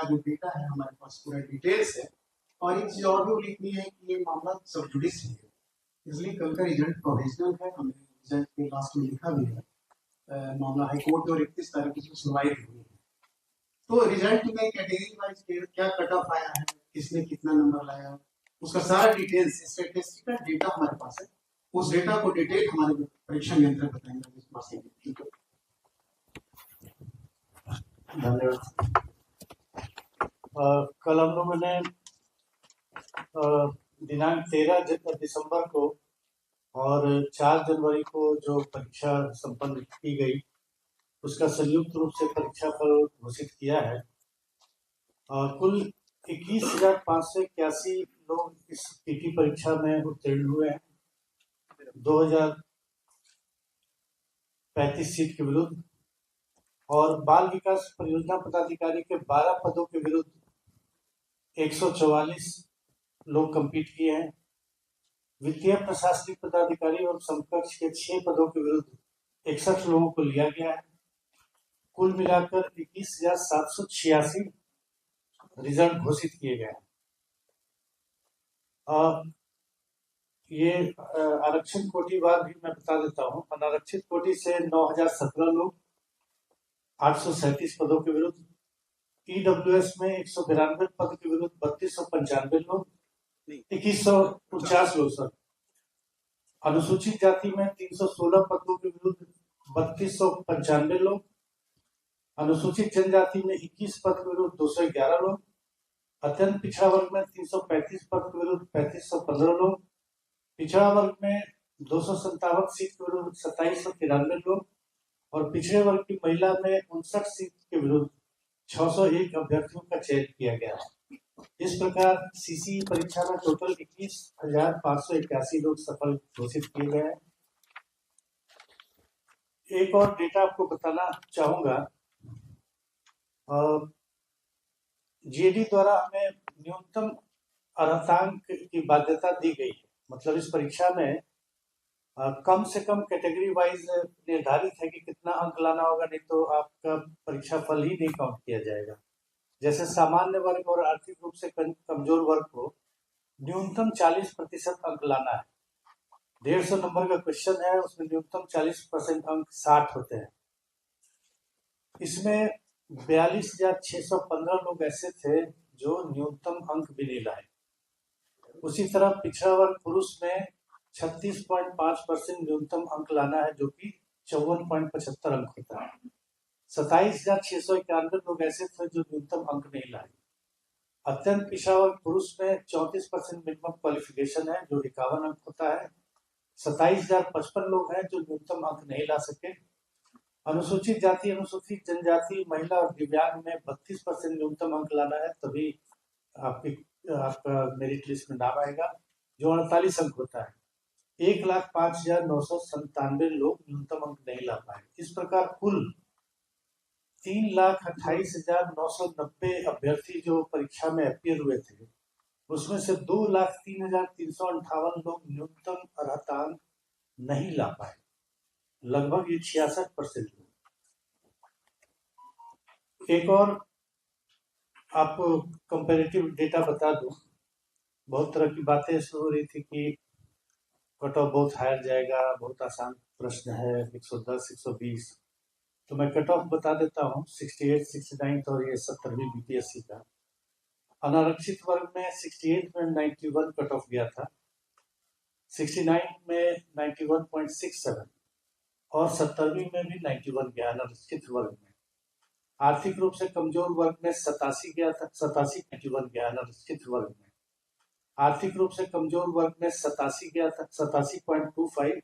का जो डेटा है हमारे पास पूरा डिटेल्स है। और एक चीज और भी उल्लेखनीय है कि ये मामला सब जुडिस है, इसलिए कल का रिजल्ट प्रोविजनल है। हमने रिजल्ट के लास्ट में लिखा भी है, मामला हाईकोर्ट में और 31 तारीख को सुनवाई हुई है। तो रिजल्ट में कैटेगरी वाइज क्या कट ऑफ आया है, किसने कितना नंबर लाया, उसका सारा डिटेल्स स्टैटिस्टिक का डेटा हमारे पास है। उस डेटा को डिटेल हमारे परीक्षा नियंत्रक बताएंगे। धन्यवाद। कल हम लोगों ने दिनांक 13 दिसंबर को और 4 जनवरी को जो परीक्षा संपन्न की गई उसका संयुक्त रूप से परीक्षा फल घोषित किया है। कुल 21,581 लोग इस पीटी परीक्षा में उत्तीर्ण हुए हैं। 2035 सीट के विरुद्ध, और बाल विकास परियोजना पदाधिकारी के 12 पदों के विरुद्ध 144 लोग कंपीट किए हैं। वित्तीय प्रशासनिक पदाधिकारी और समकक्ष के 6 पदों के विरुद्ध 61 लोगों को लिया गया है। कुल मिलाकर 21,786 रिजल्ट घोषित किए गए हैं। ये आरक्षण कोटिवार भी मैं बता देता हूँ। अनारक्षित कोटि से 9,017 लोग 837 पदों के विरुद्ध, ईडब्ल्यूएस में 192 पद के विरुद्ध 3295 लोग, 2149 लोग सर। अनुसूचित जाति में 316 पदों के विरुद्ध 3295 लोग, अनुसूचित जनजाति में 21 पद के विरुद्ध 211 लोग, अत्यंत पिछड़ा वर्ग में 335 पद के विरुद्ध 3515 लोग, पिछड़ा वर्ग में 257 सीट के विरुद्ध 2793 लोग, और पिछड़े वर्ग की महिला में 59 सीट के विरुद्ध 601 अभ्यर्थियों का चयन किया गया है। इस प्रकार सीसी परीक्षा में टोटल 21,581 लोग सफल घोषित किए गए हैं। एक और डेटा आपको बताना चाहूंगा, जीएडी द्वारा हमें न्यूनतम अर्हतांक की बाध्यता दी गई है। मतलब इस परीक्षा में कम से कम कैटेगरी वाइज निर्धारित है कि कितना अंक लाना होगा, नहीं तो आपका परीक्षा फल ही नहीं काउंट किया जाएगा। जैसे सामान्य वर्ग और आर्थिक रूप से कमजोर वर्ग को न्यूनतम 40% अंक लाना है। 150 नंबर का क्वेश्चन है, उसमें न्यूनतम 40% अंक 60 होते हैं। इसमें 42,615 लोग ऐसे थे जो न्यूनतम अंक भी नहीं लाए। उसी तरह पिछड़ा वर्ग पुरुष में 36.5% न्यूनतम अंक लाना है, जो कि 54.75 अंक होता है। 27,691 लोग ऐसे थे जो न्यूनतम अंक नहीं लाए। अत्यंत पिछड़ा वर्ग पुरुष में 34% मिनिमम क्वालिफिकेशन है, जो 51 अंक होता है। 27,055 लोग हैं जो न्यूनतम अंक नहीं ला सके। अनुसूचित जाति, अनुसूचित जनजाति, महिला और दिव्यांग में 32% न्यूनतम अंक लाना है, तभी आपका मेरिट लिस्ट में नाम आएगा, जो 48 अंक होता है। 1,05,997 लोग न्यूनतम अंक नहीं ला पाए। इस प्रकार कुल 3,28,990 अभ्यर्थी जो परीक्षा में अपियर हुए थे, उसमें से 2,03,358 लोग न्यूनतम अर्हतांक नहीं ला पाए। लगभग ये 66% लोग। एक और आपको कंपैरेटिव डेटा बता दूं। बहुत तरह की बातें हो रही थी कि कट ऑफ बहुत हायर जाएगा, बहुत आसान प्रश्न है, 110, 120। तो मैं कट ऑफ बता देता हूँ। 68, 69 और ये 70वीं बीपीएससी का। अनारक्षित वर्ग में 68 में 91 कट ऑफ गया था, 69 में 91.67 और 70वीं में भी 91 गया अनारक्षित वर्ग में। आर्थिक रूप से कमजोर वर्ग में 87 गया था, 87 91 गया अनारक्षित वर्ग में। आर्थिक रूप से कमजोर वर्ग में 87 गया था, 87.25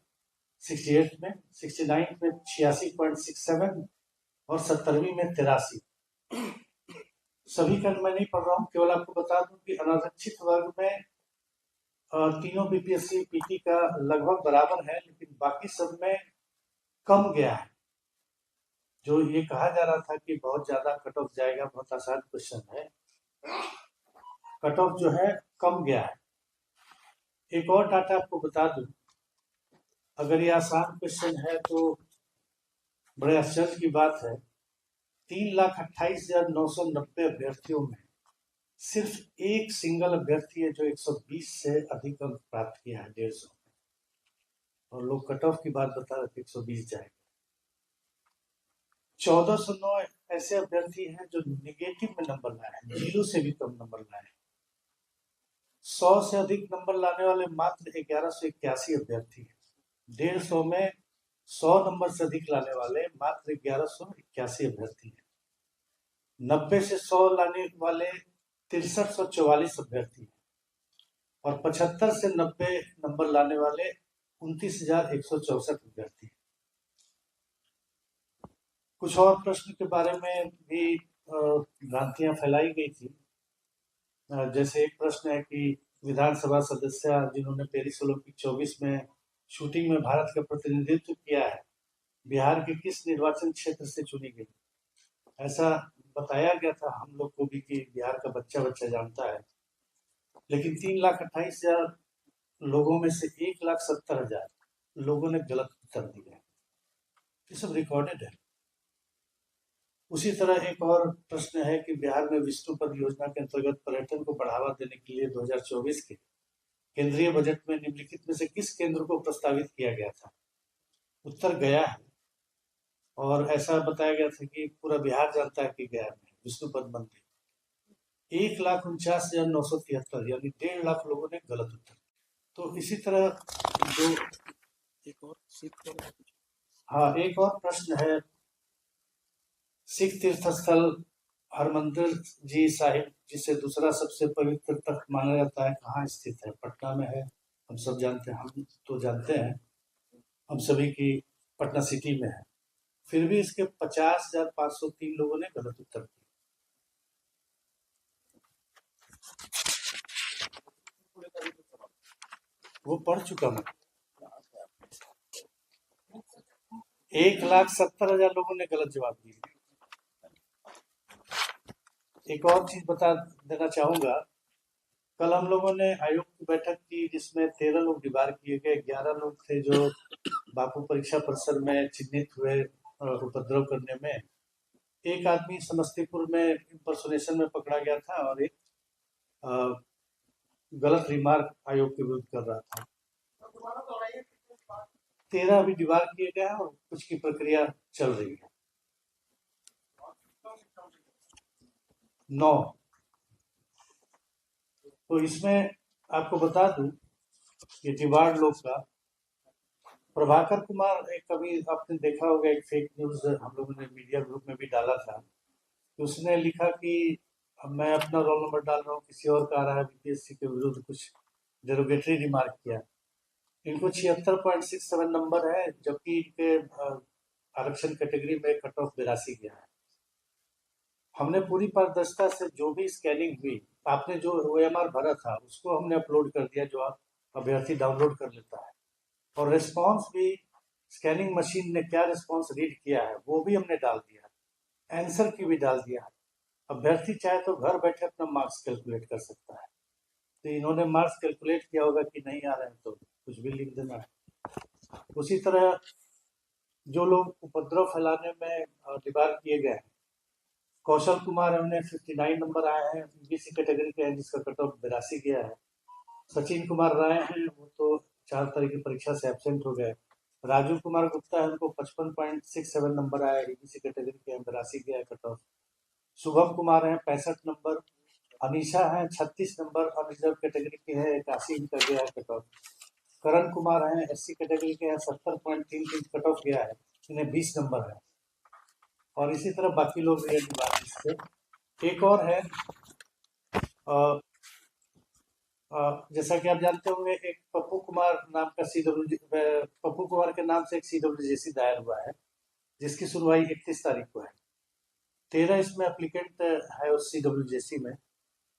68 में, 69 में 86.67 और 70वीं में 83। सभी का मैं नहीं पढ़ रहा हूँ, केवल आपको बता दूं कि अनारक्षित वर्ग में तीनों बीपीएससी पीटी का लगभग बराबर है, लेकिन बाकी सब में कम गया है। जो ये कहा जा रहा था कि बहुत ज्यादा कट ऑफ जाएगा, बहुत आसान क्वेश्चन है, कट ऑफ जो है कम गया है। एक और डाटा आपको बता दूं, अगर ये आसान क्वेश्चन है तो बड़े आश्चर्य की बात है 3,28,990 अभ्यर्थियों में सिर्फ एक सिंगल अभ्यर्थी है जो 120 से अधिक अंक प्राप्त किया है 150 में, और लोग कट ऑफ की बात बता रहे थे 120 जाएगा। 1409 ऐसे अभ्यर्थी हैं जो निगेटिव में नंबर लाए हैं, 0 से भी कम नंबर लाए हैं। 100 से अधिक नंबर लाने वाले मात्र 1181 अभ्यर्थी हैं। 150 में 100 नंबर से अधिक लाने वाले मात्र 1181 अभ्यर्थी हैं। 90 से 100 लाने वाले 6344 अभ्यर्थी हैं, और 75 से 90 नंबर लाने वाले 29,164 अभ्यर्थी हैं। कुछ और प्रश्न के बारे में भी भ्रांतियां फैलाई गई थी। जैसे एक प्रश्न है कि विधानसभा सदस्य जिन्होंने पेरिस ओलंपिक 24 में शूटिंग में भारत का प्रतिनिधित्व किया है, बिहार के किस निर्वाचन क्षेत्र से चुनी गई? ऐसा बताया गया था हम लोग को भी कि बिहार का बच्चा जानता है, लेकिन 3,28,000 लोगों में से 1,70,000 लोगों ने गलत उत्तर दिया। ये सब रिकॉर्डेड है। उसी तरह एक और प्रश्न है कि बिहार में विष्णुपद योजना के अंतर्गत पर्यटन को बढ़ावा देने के लिए 2024 के केंद्रीय बजट में निम्नलिखित में से किस केंद्र को प्रस्तावित किया गया था? उत्तर गया है, और ऐसा बताया गया था कि पूरा बिहार जानता है कि गया में विष्णुपद मंदिर। 1,49,973 यानी 1.5 लाख लोगों ने गलत उत्तर। तो इसी तरह जो एक और प्रश्न है, सिख तीर्थ स्थल हरमंदिर जी साहिब, जिसे दूसरा सबसे पवित्र तख्त माना जाता है, कहाँ स्थित है? पटना में है। हम सब जानते हैं, हम तो जानते हैं हम सभी की पटना सिटी में है। फिर भी इसके 50,503 लोगों ने गलत उत्तर दिया। वो पढ़ चुका मैं। 1,70,000 लोगों ने गलत जवाब दिया। एक और चीज बता देना चाहूंगा, कल हम लोगों ने आयोग की बैठक की जिसमें 13 लोग डिबार किए गए। 11 लोग थे जो बापू परीक्षा परिसर में चिन्हित हुए उपद्रव करने में। एक आदमी समस्तीपुर में इंपर्सोनेशन में पकड़ा गया था, और एक गलत रिमार्क आयोग के विरुद्ध कर रहा था। 13 अभी डिबार किए गए हैं और कुछ की प्रक्रिया चल रही है। 9। तो इसमें आपको बता दूं कि डिबार लोग का प्रभाकर कुमार, एक कभी आपने देखा होगा एक फेक न्यूज हम लोगों ने मीडिया ग्रुप में भी डाला था, तो उसने लिखा कि मैं अपना रोल नंबर डाल रहा हूँ, किसी और का आ रहा है, बीपीएससी के विरुद्ध कुछ डेरोगेटरी रिमार्क किया। इनको 76.67 नंबर है, जबकि इनके आरक्षण कैटेगरी में कट ऑफ 82 गया है। हमने पूरी पारदर्शिता से जो भी स्कैनिंग हुई, आपने जो OMR भरा था उसको हमने अपलोड कर दिया, जो आप अभ्यर्थी डाउनलोड कर लेता है, और रिस्पॉन्स भी स्कैनिंग मशीन ने क्या रिस्पॉन्स रीड किया है वो भी हमने डाल दिया, आंसर की भी डाल दिया है। अभ्यर्थी चाहे तो घर बैठे अपना मार्क्स कैलकुलेट कर सकता है। तो इन्होंने मार्क्स कैलकुलेट किया होगा कि नहीं आ रहे हैं तो कुछ भी लिख देना है। उसी तरह जो लोग उपद्रव फैलाने में डिबार किए गए हैं, कौशल कुमार है, उन्हें 59 नंबर आए हैं, बीसी कैटेगरी के हैं, जिसका कट ऑफ 82 गया है। सचिन कुमार राय हैं, वो तो 4 तारीख की परीक्षा से एब्सेंट हो गए। राजू कुमार गुप्ता है, उनको 55.67 नंबर आया, ईबीसी कैटेगरी के हैं, 82 गया है कट ऑफ। शुभम कुमार है, 65 नंबर। अनीशा है, 36 नंबर, अनरिजर्व कैटेगरी के है, 81 इनका गया है कट ऑफ। करण कुमार है, SC कैटेगरी के हैं, 70.33 कट ऑफ गया है, इन्हें 20 नंबर है। और इसी तरह बाकी लोग ये से। एक और है, जैसा कि आप जानते होंगे, एक पप्पू कुमार नाम का पप्पू कुमार के नाम से एक CWJC दायर हुआ है, जिसकी सुनवाई 31 तारीख को है। 13 इसमें एप्लीकेंट है उस CWJC में,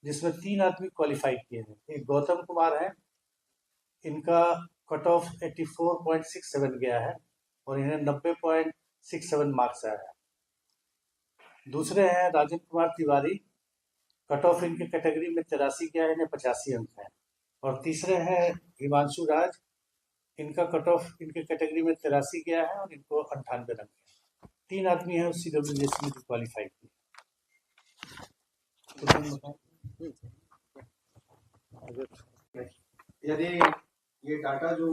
जिसमें 3 आदमी क्वालिफाई किए हैं। एक गौतम कुमार है, इनका कट ऑफ 84.67 गया है, और इन्हें 90.67 मार्क्स आया है। दूसरे हैं राजेंद्र कुमार तिवारी, कट ऑफ इनके कैटेगरी में 83 गया है, इन्हें 85 अंक है। और तीसरे हैं हिमांशु राज, इनका कट ऑफ इनके कैटेगरी में 83 गया है और इनको 98 अंक है। 3 आदमी है उस CWJC में जो क्वालिफाई किए। यदि ये डाटा जो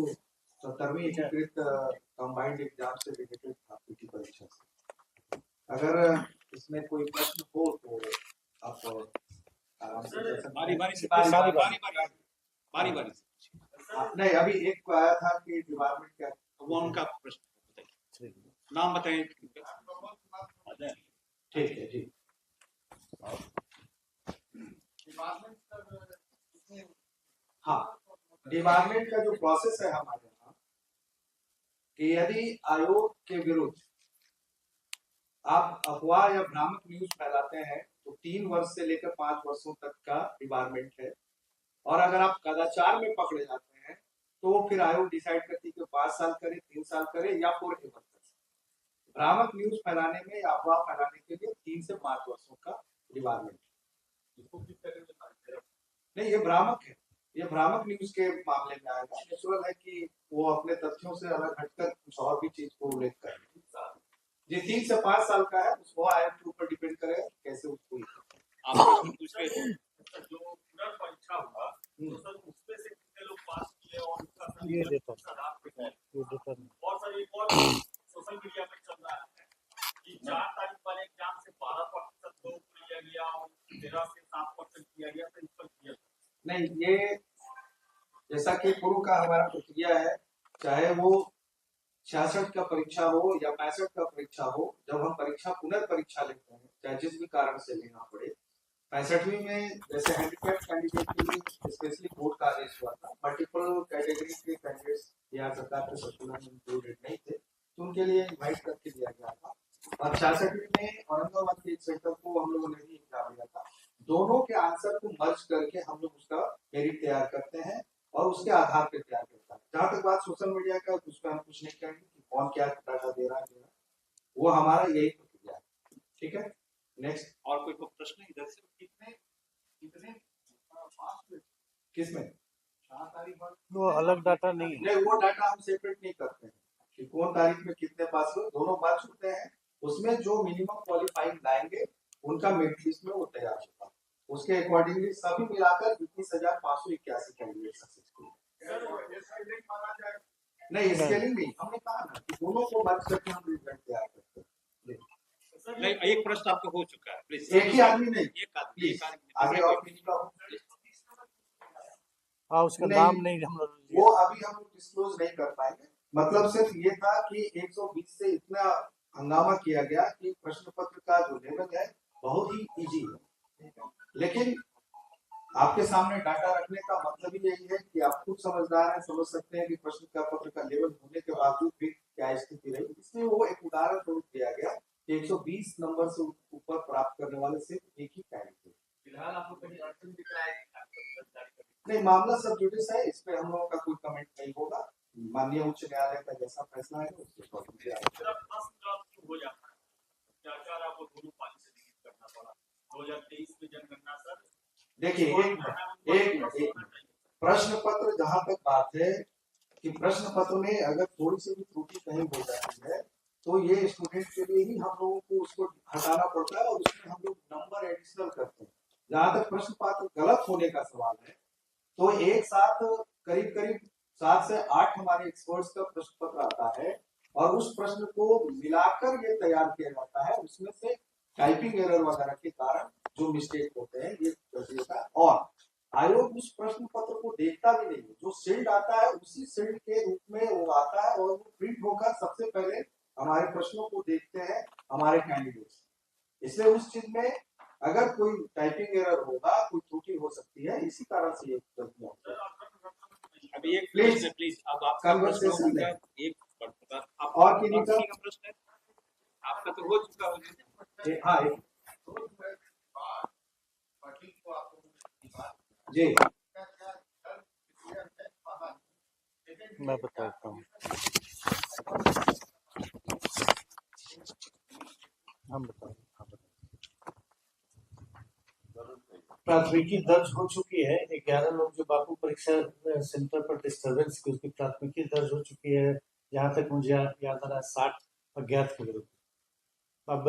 17वीं एकीकृत कंबाइंड एग्जाम से रिलेटेड था पीटी परीक्षा से, अगर इसमें कोई प्रश्न हो तो आप आराम से बारी से नहीं, अभी एक को आया था कि डिपार्टमेंट क्या वो उनका प्रश्न बताइए, नाम बताएं। ठीक है जी। हाँ, डिपार्टमेंट का जो प्रोसेस है हमारे यहाँ कि यदि आयोग के विरुद्ध आप अफवाह या भ्रामक न्यूज फैलाते हैं तो 3 वर्ष से लेकर 5 वर्षों तक का डिपार्टमेंट है, और अगर आप कदाचार में पकड़े जाते हैं तो फिर आयोग डिसाइड करती है कि 5 साल करे, 3 साल करे या फोर एवर करे। भ्रामक न्यूज फैलाने में या अफवाह फैलाने के लिए 3 से 5 वर्षों का डिपार्टमेंट। नहीं, ये भ्रामक है, ये भ्रामक न्यूज के मामले में आएगा। नेचुरल है कि वो अपने तथ्यों से अलग हटकर कुछ और भी चीज को उल्लेख करें। जी, 3 से 5 साल का है, उसको आयोग के ऊपर डिपेंड करेगा कैसे उसको आप दूसरे जो परीक्षा हुआ तो सर उसमें से कितने लोग पास किए और उसका ये देखो बहुत सारे एक और सोशल मीडिया पे चल रहा है कि 4 तारीख वाले एग्जाम से 12% लोग किया गया और 13 से 7% किया गया, तो इस पर किया नहीं। ये जैसा कि पूर्व का हमारा प्रक्रिया है, चाहे वो 66 का परीक्षा हो या 65 का परीक्षा हो, जब हम परीक्षा पुनर्परीक्षा लेते हैं चाहे जिस भी कारण से लेना पड़े, 65वीं में जैसे हैंडीकैप कैंडिडेट के लिए स्पेशली बोर्ड का आदेश हुआ था, मल्टीपल कैटेगरी के कैंडिडेट्स बिहार सरकार के सर्कुलर में इंक्लूडेड नहीं थे, तो उनके लिए इन्वाइट करके दिया गया था। और 66वीं में औरंगाबाद के एक सेंटर को हम लोगों ने भी एग्जाम दिया था। दोनों के आंसर को मर्ज करके हम लोग उसका मेरिट तैयार करते हैं और उसके आधार पर तैयार करता है। जहां तक बात सोशल मीडिया का, उस पर हम कुछ नहीं कहेंगे कि कौन क्या डाटा दे रहा है, वो हमारा यही प्रक्रिया है। ठीक है, नेक्स्ट। और कोई प्रश्न इधर से? किसमें? वो अलग डाटा नहीं है। नहीं, वो डाटा हम सेपरेट नहीं करते हैं कि कौन तारीख में कितने पास हुए, दोनों बात होते हैं। उसमें जो मिनिमम क्वालिफाइंग लाएंगे उनका मेरिट लिस्ट में वो तैयार होगा, उसके अकॉर्डिंगली सभी मिलाकर 21,581 कैंडिडेट सक्सेसफुल। नहीं, स्केलिंग नहीं, हमने कहा ना कि दोनों को मर्ज करके हम रिजल्ट तैयार करते हैं। नहीं, एक प्रश्न आपका हो चुका है, प्लीज। एक ही आदमी नहीं, एक आदमी आगे और किसी का हो। उसका नाम नहीं हम लोग, वो अभी हम डिस्क्लोज नहीं कर पाएंगे। मतलब सिर्फ ये था कि 120 से इतना हंगामा किया गया कि प्रश्न पत्र का जो लेवल है बहुत ही इजी है, लेकिन आपके सामने डाटा रखने का मतलब ही यही है कि आप खुद समझदार हैं, समझ सकते हैं कि प्रश्न का पत्र का लेवल होने के बावजूद भी क्या स्थिति रही। इसलिए वो एक उदाहरण स्वरूप दिया गया कि 120 नंबर से ऊपर प्राप्त करने वाले सिर्फ एक ही कैंडिडेट। फिलहाल आपको कहीं अड़चन दिख रहा है? नहीं, मामला सब जुडिस है, इस पे हम लोगों का कोई कमेंट नहीं होगा। माननीय उच्च न्यायालय का जैसा फैसला है उसके अकॉर्डिंग हो जाता है। क्या आपको दोनों पाली से करना पड़ा 2023 में जनगणना? सर देखिए, एक प्रश्न पत्र, जहां तक बात है कि प्रश्न पत्र में अगर थोड़ी सी भी त्रुटि कहीं हो जाती है तो ये स्टूडेंट के लिए ही हम लोगों को उसको हटाना पड़ता है और उसमें हम लोग नंबर एडिशनल करते हैं। जहां तक प्रश्न पत्र गलत होने का सवाल है तो एक साथ करीब 7 से 8 हमारे एक्सपर्ट्स का प्रश्न पत्र आता है और उस प्रश्न को मिलाकर ये तैयार किया जाता है। उसमें से टाइपिंग एरर वगैरह के कारण जो मिस्टेक होते हैं ये होता है, और आयोग उस प्रश्न पत्र को देखता भी नहीं है। जो सील्ड आता है उसी सील्ड के रूप में वो आता है और वो प्रिंट होकर सबसे पहले हमारे प्रश्नों को देखते हैं हमारे कैंडिडेट्स। इसलिए उस चीज में अगर कोई टाइपिंग एरर होगा, कोई त्रुटि हो सकती है, इसी कारण से ये गलतियां होती है। अभी एक प्लीज अब आप कन्वर्सेशन में एक और किन्हीं का प्रश्न है? आपका तो हो चुका है। हाँ जी, मैं बताता हूँ। हम बताएं। प्राथमिकी दर्ज हो चुकी है। 11 लोग जो बापू परीक्षा सेंटर पर डिस्टर्बेंस की उसकी प्राथमिकी दर्ज हो चुकी है। जहां तक मुझे याद आ रहा है 60 अज्ञात के विरुद्ध अब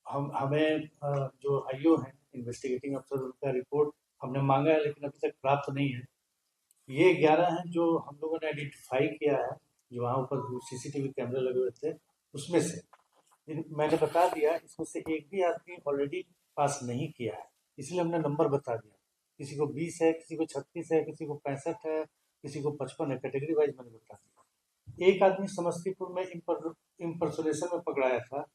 हमें जो आईओ हैं इन्वेस्टिगेटिंग अफसर, उनका रिपोर्ट हमने मांगा है लेकिन अभी तक प्राप्त नहीं है। ये 11 हैं जो हम लोगों ने आइडेंटिफाई किया है, जो वहाँ ऊपर सीसीटीवी कैमरे लगे हुए थे उसमें से मैंने बता दिया, इसमें से एक भी आदमी ऑलरेडी पास नहीं किया है, इसलिए हमने नंबर बता दिया। किसी को 20 है, किसी को 36 है, किसी को 65 है, किसी को 55 है, कैटेगरी वाइज मैंने बता दिया। एक आदमी समस्तीपुर में इम्पर्सोनेशन में पकड़ाया था,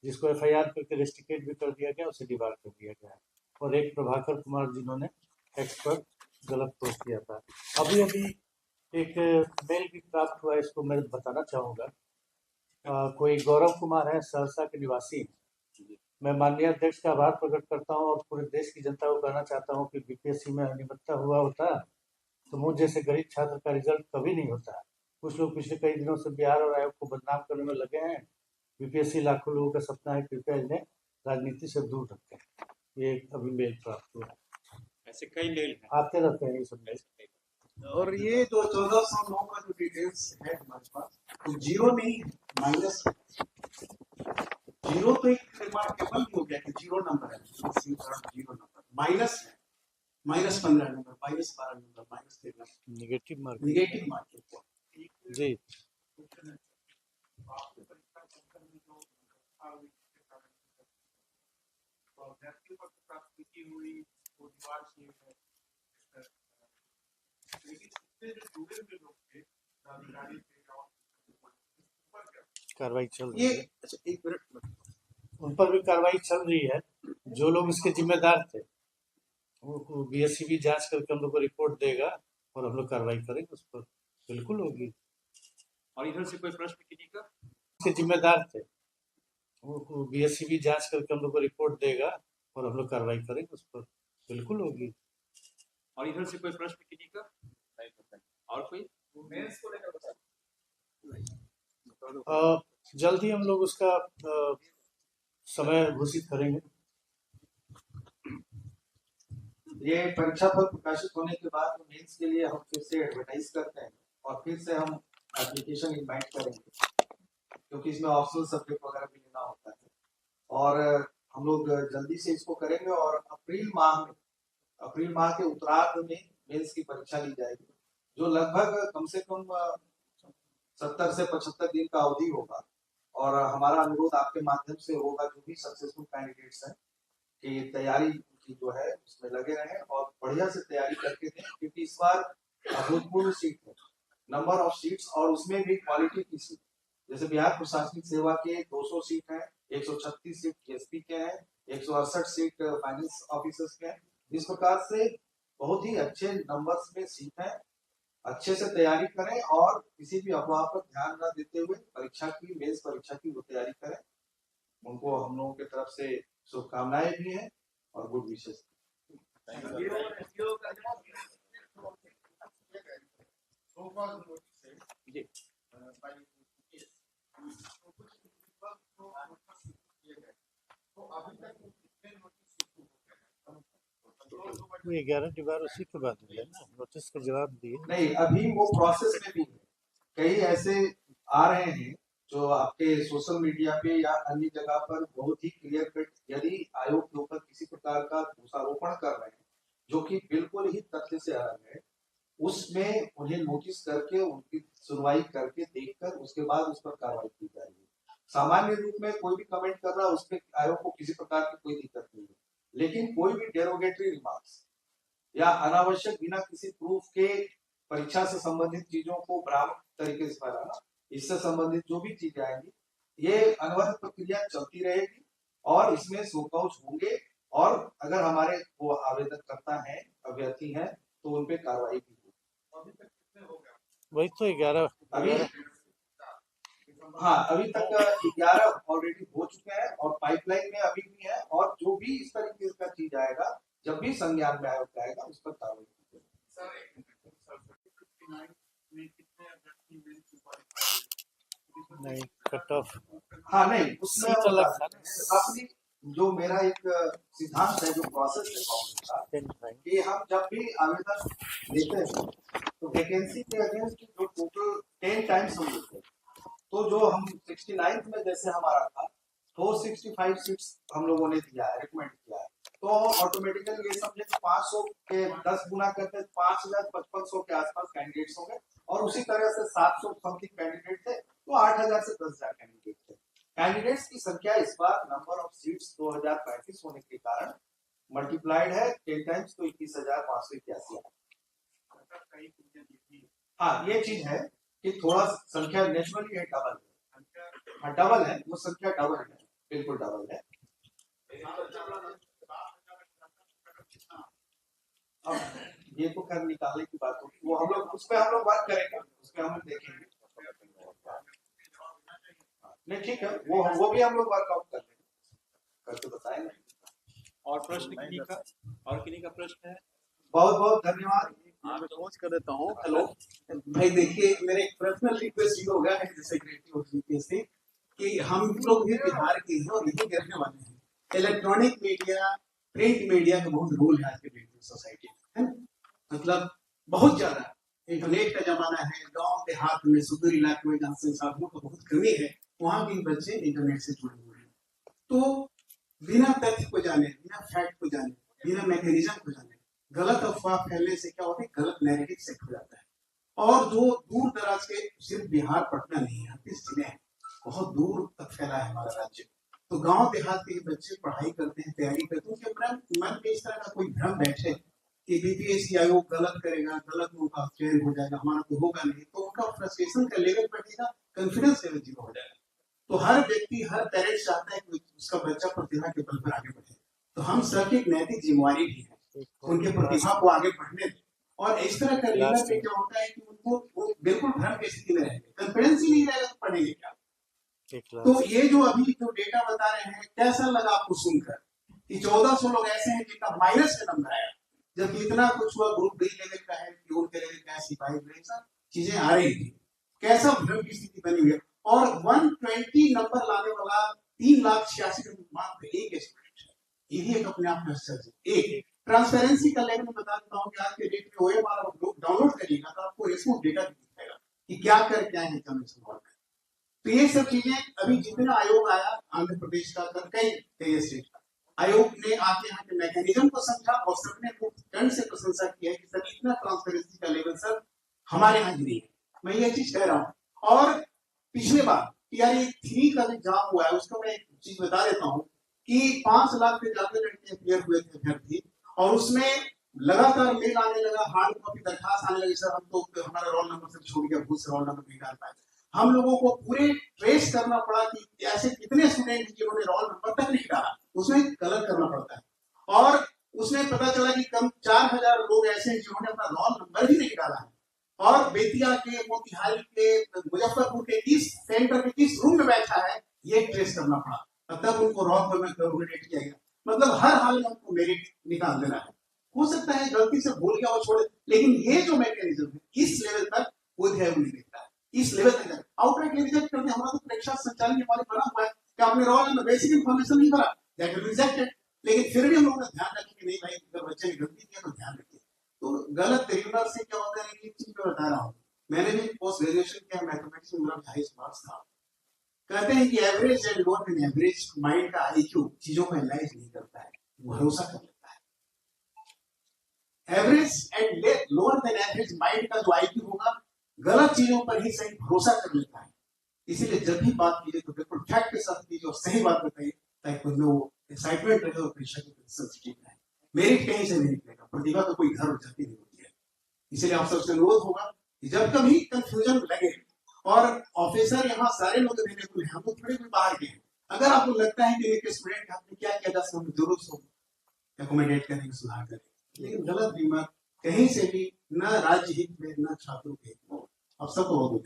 जिसको एफआईआर करके रेस्टिकेट भी कर दिया गया, उसे डिबार कर दिया गया है। और एक प्रभाकर कुमार जिन्होंने एक्स पर गलत पोस्ट किया था। अभी अभी एक मेल भी प्राप्त हुआ, इसको मैं बताना चाहूँगा। कोई गौरव कुमार है, सहरसा के निवासी हैं। मैं माननीय अध्यक्ष का आभार प्रकट करता हूं और पूरे देश की जनता को कहना चाहता हूं कि बीपीएससी में अनियमितता हुआ होता तो मुझ जैसे गरीब छात्र का रिजल्ट कभी नहीं होता। कुछ लोग पिछले कई दिनों से बिहार और आयोग को बदनाम करने में लगे हैं। बीपीएससी लाखों लोगों का सपना है, कृपया इन्हें राजनीति से दूर रखें। ये अभी मेल प्राप्त हुआ है। ऐसे कई मेल हैं, आते रहते हैं ये सब मेल। और ये जो 1409 का जो डिटेल्स है हमारे पास, तो जीरो नहीं है, माइनस है। जीरो तो एक रिमार्केबल हो गया कि जीरो नंबर है, जीरो नंबर। माइनस है, -15 number, -12 number, -13 negative mark, negative mark जी। कार्रवाई चल रही ये है, अच्छा एक मिनट, उन पर भी कार्रवाई चल रही है। जो लोग इसके जिम्मेदार थे वो बीएससी भी जांच करके हम लोग को रिपोर्ट देगा और हम लोग कार्रवाई करेंगे उस पर, बिल्कुल होगी। और इधर से कोई प्रश्न किसी का? इसके जिम्मेदार थे वो बीएससी भी जांच करके हम लोग को रिपोर्ट देगा और हम लोग कार्रवाई करेंगे उस पर, बिल्कुल होगी। और इधर से कोई प्रश्न किसी का? और कोई मेंस को लेकर बता जल्द ही हम लोग उसका समय घोषित करेंगे। ये परीक्षा फल प्रकाशित होने के बाद मेंस के लिए हम फिर से एडवर्टाइज करते हैं और फिर से हम एप्लीकेशन इनवाइट करेंगे, क्योंकि इसमें ऑप्शनल सब्जेक्ट वगैरह भी लेना होता है। और हम लोग जल्दी से इसको करेंगे और अप्रैल माह के उत्तरार्ध में मेंस की परीक्षा ली जाएगी, जो लगभग कम से कम 70 से 75 दिन का अवधि होगा। और हमारा अनुरोध आपके माध्यम से होगा, जो भी सक्सेसफुल कैंडिडेट्स हैं कि तैयारी की जो है उसमें लगे रहें और बढ़िया से तैयारी करके दें, क्योंकि इस बार अभूतपूर्व सीट है, नंबर ऑफ सीट्स, और उसमें भी क्वालिटी की सीट। जैसे बिहार प्रशासनिक सेवा के 200 सीट है, 136 सीट एसपी के हैं, 168 सीट फाइनेंस ऑफिसर्स के हैं। इस प्रकार से बहुत ही अच्छे नंबर्स में सीट है। अच्छे से तैयारी करें और किसी भी अफवाह पर ध्यान न देते हुए मेंस परीक्षा की वो तैयारी करें। उनको हम लोगों की तरफ से शुभकामनाएं भी हैं और गुड विशेष। वो 11 डिबार उसी के बाद मिले ना, नोटिस का जवाब दिए नहीं, अभी वो प्रोसेस में भी है। कई ऐसे आ रहे हैं जो आपके सोशल मीडिया पे या अन्य जगह पर बहुत ही क्लियर कट यदि आयोग के ऊपर किसी प्रकार का दोषारोपण कर रहे हैं, जो कि बिल्कुल ही तथ्य से अलग है, उसमें उन्हें नोटिस करके उनकी सुनवाई करके देखकर उसके बाद उस पर कार्रवाई की जाएगी। सामान्य रूप में कोई भी कमेंट कर रहा है, उस पर आयोग को किसी प्रकार की कोई दिक्कत नहीं है, लेकिन कोई भी डेरोगेटरी रिमार्क्स या अनावश्यक बिना किसी प्रूफ के परीक्षा से संबंधित चीजों को भ्रामक तरीके से फैलाना, इससे संबंधित जो भी चीजें आएंगी, ये अनवरत प्रक्रिया चलती रहेगी और इसमें शोकआउट होंगे। और अगर हमारे वो आवेदन करता है, अभ्यर्थी हैं, तो उन पे कार्रवाई भी होगी। अभी तक कितने हो गए? वही तो 11 अभी तक 11 ऑलरेडी हो चुके हैं और पाइपलाइन में अभी भी है। और जो भी इस तरीके का चीज आएगा, जब भी संज्ञान में आयोग आएगा, उस पर कार्रवाई की जाएगी। नहीं कट ऑफ, हाँ नहीं, उसमें सीट अलग था अपनी जो मेरा एक सिद्धांत है, जो प्रोसेस है काउंसिल का, कि हम जब भी आवेदन देते हैं तो वैकेंसी के अगेंस्ट जो टोटल 10 टाइम्स हम देते हैं, तो जो हम 69 में जैसे हमारा था, 465 सीट्स हम लोगों ने दिया है, रिकमेंड किया है, तो ऑटोमेटिकली ये समझे कि 500 के 10 गुना करते 5500 के आसपास कैंडिडेट्स होंगे, और उसी तरह से 700 समथिंग कैंडिडेट थे, तो 8000 से 10,000 कैंडिडेट थे। कैंडिडेट्स की संख्या इस बार नंबर ऑफ सीट्स 2035 होने के कारण मल्टीप्लाइड है 10 टाइम्स, तो 21,581 है। हाँ, ये चीज है कि थोड़ा संख्या नेचुरली है, डबल है, हाँ डबल है, वो संख्या डबल है, बिल्कुल डबल है। अब ये तो कर निकालने की बात होगी, वो हम लोग उस पर हम लोग बात करेंगे, उस पर हम लोग देखेंगे। नहीं ठीक है, वो भी हम लोग वर्कआउट कर लेंगे, करके बताएंगे। और प्रश्न किन्हीं का प्रश्न है? बहुत बहुत धन्यवाद। पहुंच कर देता हूँ। हेलो भाई, देखिए मेरा एक पर्सनल रिक्वेस्ट ये होगा सेक्रेटरी ऑफ यूपीएस से कि हम लोग भी बिहार के हैं और यही रहने वाले हैं। इलेक्ट्रॉनिक मीडिया, प्रिंट मीडिया का बहुत रोल है आज के डेट में सोसाइटी में, है ना? मतलब बहुत ज्यादा इंटरनेट का जमाना है, गांव देहात में, सुदूर इलाके में जहाँ संसाधनों की बहुत कमी है, वहाँ भी बच्चे इंटरनेट से जुड़े हुए हैं। तो बिना तथ्य को जाने, बिना फैक्ट को जाने, बिना मैकेनिज्म को जाने, गलत अफवाह फैलने से क्या होता है, गलत नैरेटिव सेट हो जाता है। और जो दूर दराज के, सिर्फ बिहार पटना नहीं है, 30 जिले हैं, बहुत दूर तक फैला है हमारा राज्य। तो गांव देहात के बच्चे पढ़ाई करते हैं, तैयारी करते हैं, उनके मन में इस तरह का कोई भ्रम बैठे कि बीपीएससी आयोग गलत करेगा, गलत उनका चयन हो जाएगा, हमारा तो होगा नहीं, तो उनका फ्रस्ट्रेशन का लेवल बढ़ेगा, कॉन्फिडेंस लेवल जीरो हो जाएगा। तो हर व्यक्ति, हर पेरेंट्स चाहता है कि उसका बच्चा प्रतिभा के बल पर आगे बढ़े। तो हम सबकी एक नैतिक जिम्मेवारी भी है उनके प्रतिभा को आगे बढ़ने दें। और इस तरह का लीडर पे क्या होता है कि उनको वो बिल्कुल भ्रम की स्थिति में रहेंगे, कॉन्फिडेंस ही नहीं रहेगा तो पढ़ेंगे क्या। तो ये जो अभी जो डेटा बता रहे हैं, कैसा लगा आपको सुनकर कि 1400 लोग ऐसे हैं जिनका माइनस में नंबर आया, जबकि इतना कुछ हुआ ग्रुप बी लेवल का है, प्यून के लेवल का है, सिपाही सब चीजें आ रही थी, कैसा भ्रम की स्थिति बनी हुई है। और 120 नंबर लाने वाला 3,86,000 मात्र एक स्टूडेंट है, ये भी एक अपने आप में आश्चर्य। एक ट्रांसपेरेंसी का लेवल में बता देता हूँ कि आज के डेट में ओएमआर डाउनलोड करिएगा तो आपको रिस्पॉन्स डेटा दिखेगा कि क्या कर क्या है एग्जामिनेशन हॉल में। तो ये सब चीजें अभी जितना आयोग आया आंध्र प्रदेश का, कई स्टेट का, आयोग ने आके यहाँ के मैकेनिज्म को समझा और सबने खूब दंड से प्रशंसा की है कि सर इतना ट्रांसपेरेंसी का लेवल सर हमारे यहाँ नहीं है। मैं ये चीज कह रहा हूँ। और पिछले बार टीआरई 3 का एग्जाम हुआ है, उसको मैं एक चीज बता देता हूँ कि 5 लाख से ज्यादा लड़के क्लियर हुए थे अभ्यर्थी, और उसमें लगातार मेल आने लगा, हार्ड कॉपी दरखास्त आने लगी, सर हम तो हमारा रोल नंबर से छूट गया, भूल से रोल नंबर नहीं डाल पाए। हम लोगों को पूरे ट्रेस करना पड़ा कि ऐसे कितने स्टूडेंट जिन्होंने रोल नंबर तक नहीं डाला, उसमें कलर करना पड़ता है। और उसमें पता चला कि कम 4,000 लोग ऐसे हैं जिन्होंने अपना रोल नंबर भी नहीं डाला है। और बेतिया के, मोतिहारी के, मुजफ्फरपुर के किस सेंटर के किस रूम में बैठा है, ये ट्रेस करना पड़ा, तब तक उनको रोल नंबर कैलकुलेट किया गया। मतलब हर हाल में हमको मेरिट निकाल देना है। हो सकता है गलती से भूल गया और छोड़े, लेकिन ये जो मैकेनिज्म है इस लेवल तक कोई ध्यान नहीं देता है। इस लेवल तक आउटराइट रिजेक्ट करते, हमारा तो परीक्षा संचालन के बारे में बना हुआ है कि आपने रोल नंबर बेसिक इन्फॉर्मेशन नहीं भरा, दैट इज रिजेक्टेड। लेकिन फिर भी हम लोगों ने ध्यान रखा कि नहीं भाई, अगर बच्चे ने गलती किया तो ध्यान रखिए। तो गलत तरीका से क्या होता है, एक चीज मैं बता रहा हूँ, मैंने भी पोस्ट ग्रेजुएशन किया मैथमेटिक्स में, मेरा 250 मार्क्स था। कहते हैं कि average and lower than average mind का आईक्यू चीजों को एनालाइज नहीं करता है, भरोसा कर लेता है। Average and lower than average mind का जो आईक्यू होगा, गलत चीजों पर ही सही भरोसा कर लेता है। इसीलिए जब भी बात कीजिए तो बिल्कुल फैक्ट के साथ कीजिए और सही बात बताइए, ताकि उसमें वो एक्साइटमेंट रहे और परीक्षा की सेंसिटिव रहे। मेरिट कहीं से नहीं निकलेगा, प्रतिभा का कोई घर जाती नहीं होती है। इसलिए आप सबसे अनुरोध होगा कि जब कभी कंफ्यूजन लगे, और ऑफिसर यहाँ सारे लोग अवेलेबल हैं, हम लोग थोड़े भी बाहर के हैं, अगर आपको लगता है कि एक स्टूडेंट के हाथ में क्या किया जा सकता है, जरूर सो एकोमोडेट करेंगे, सुधार करेंगे, लेकिन गलत बीमार कहीं से भी न राज्य हित में न छात्रों के हित में। अब सबको बहुत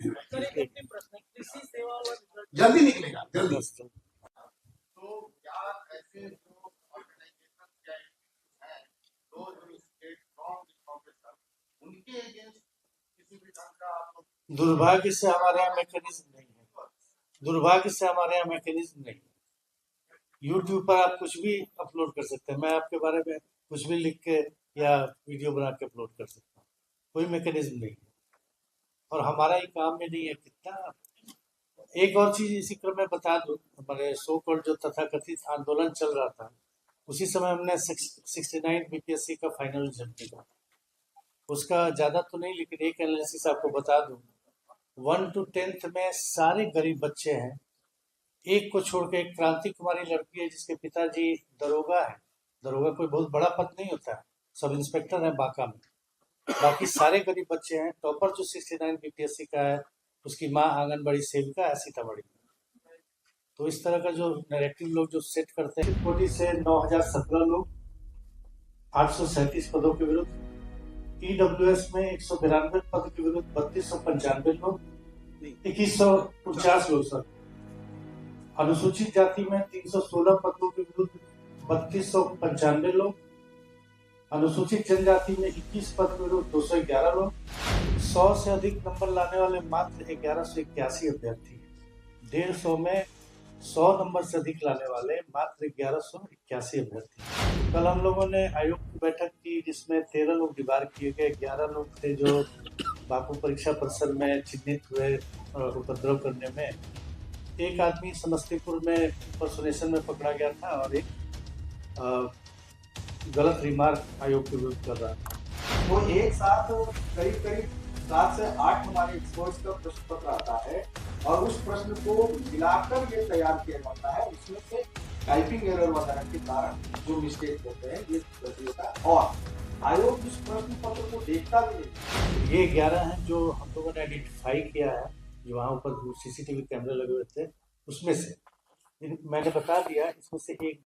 जल्दी निकलेगा, जल्दी। तो क्या ऐसे जो ऑर्गेनाइजेशन हैं, जो स्टेट प्रोफेसर, उनके अगेंस्ट किसी भी ढंग का आप लोग? दुर्भाग्य से हमारे यहाँ मैकेनिज्म नहीं है, दुर्भाग्य से हमारे यहाँ मैकेनिज्म नहीं है। यूट्यूब पर आप कुछ भी अपलोड कर सकते हैं, मैं आपके बारे में कुछ भी लिख के या वीडियो बना के अपलोड कर सकता हूँ, कोई मैकेनिज्म नहीं है। और हमारा ही काम में नहीं है, कितना एक और चीज इसी क्रम में बता दूं, हमारे सो कॉल्ड जो तथाकथित आंदोलन चल रहा था, उसी समय हमने 69 बीपीएससी का फाइनल रिजल्ट निकाला। उसका ज्यादा तो नहीं, लेकिन एक एनालिसिस आपको बता दूं, 1 to 10th में सारे गरीब बच्चे हैं। एक को छोड़ के एक क्रांति कुमारी लड़की है जिसके पिताजी दरोगा है। दरोगा कोई बहुत बड़ा पद नहीं होता है, सब इंस्पेक्टर है बांका में। बाकी सारे गरीब बच्चे हैं। टॉपर जो 69 बीपीएससी का है, उसकी माँ आंगनबाड़ी सेविका है सीतामढ़ी में। तो इस तरह का जो नैरेटिव लोग जो सेट करते हैं, कोटी से 9017 लोग, 837 पदों के विरुद्ध। ईडब्ल्यूएस में 192 पद के विरुद्ध 3295 लोग, 2149 लोग सर। अनुसूचित जाति में 316 पदों के विरुद्ध 3295 लोग। अनुसूचित जनजाति में 21 पद के विरुद्ध 211 लोग। 100 से अधिक नंबर लाने वाले मात्र 1181 अभ्यर्थी हैं। 150 में 100 नंबर से अधिक लाने वाले मात्र 1181 अभ्यर्थी। कल हम लोगों ने आयोग की बैठक की जिसमें 13 लोग डिबार किए गए। 11 लोग थे जो बापू परीक्षा परिसर में चिन्हित हुए उपद्रव करने में। एक आदमी समस्तीपुर में इंपर्सोनेशन में पकड़ा गया था और एक गलत रिमार्क आयोग के विरुद्ध कर रहा था। तो एक साथ करीब करीब 7 से 8 हमारे एक्सपर्ट्स का प्रश्न पत्र आता है और उस प्रश्न को मिलाकर ये तैयार किया जाता है। उसमें से टाइपिंग एरर वगैरह के कारण जो मिस्टेक होते हैं ये गलती होता है और आयोग उस प्रश्न पत्र को देखता भी नहीं। ये 11 हैं जो हम लोगों ने आइडेंटिफाई किया है, जो वहाँ ऊपर सीसीटीवी कैमरे लगे हुए थे उसमें से। मैंने बता दिया इसमें से एक